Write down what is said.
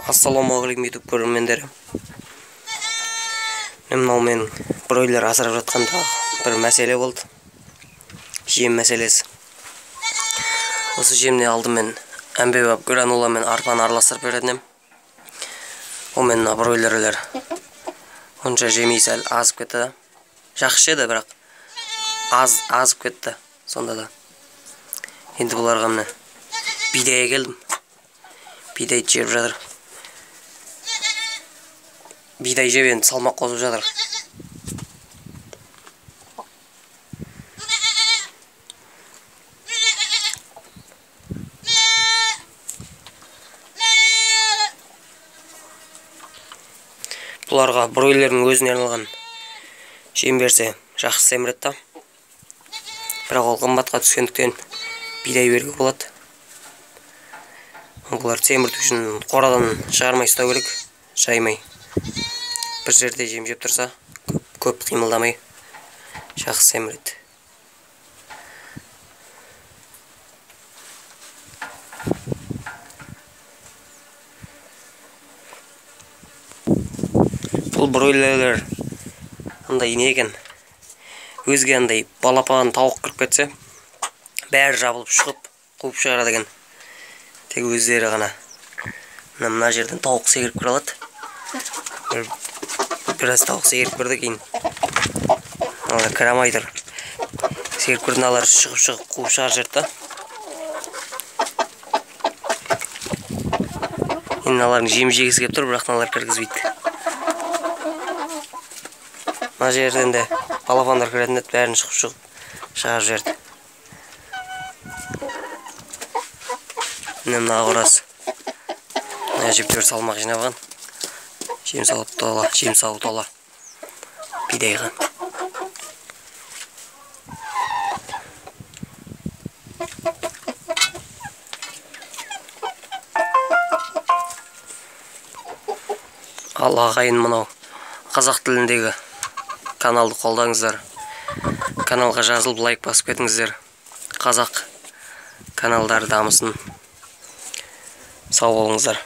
Ассалаумағалейкум YouTube көрермендері. Мынау мен бройлер асырап жатқанда бір мәселе болды. Жем мәселесі. Осы жемне алдымен әмбебап гранула мен арпаны араластырып беретін. Ол мен бройлерлер онша жемей сәл азып кетті. Жақсы еді, бірақ азып кетті сонда да. Енді бұларға міне бидайға келдім. Бидай жеп жатыр. Бидай жеп енді салмақ қосып жатыр. Бұларға бройлердің өзіне арналған жем берсе жақсы семіреді. Бірақ ол қымбатқа түскендіктен бидай беруге болады. Бұлар семірту үшін қорадан шығармай ұстау керек, жаймай. Bir жерде жем жеп тұрса, көп қимылдамай жақсы семіреді. Бұл бройлерлер андай не екен? Өзге андай балапан тауық кіріп кетсе, бәрі жабылып шығып, қуып шығарады екен. Тек өздері ғана. Мына жерден тауық секіріп кіре алады. Біраз тауық секіріп кірді, кейін алар кіре алмай тұр. Секіріп кірді, алар шығып қуып шығар жерді. Енді алардың жем жегісі келіп тұр, бірақ алар кіргізбейді. Мына жерден де балапандар кіретін еді, бәрін шығып шығар жерді. Мына қорасы. Әжептәуір салмақ жинаған. Жем сауы тола бидайға. Ал ағайын, мынау қазақ тіліндегі каналды қолдаңыздар. Каналға жазылып лайк басып кетіңіздер. Қазақ каналдары дамысын. Сау болыңыздар.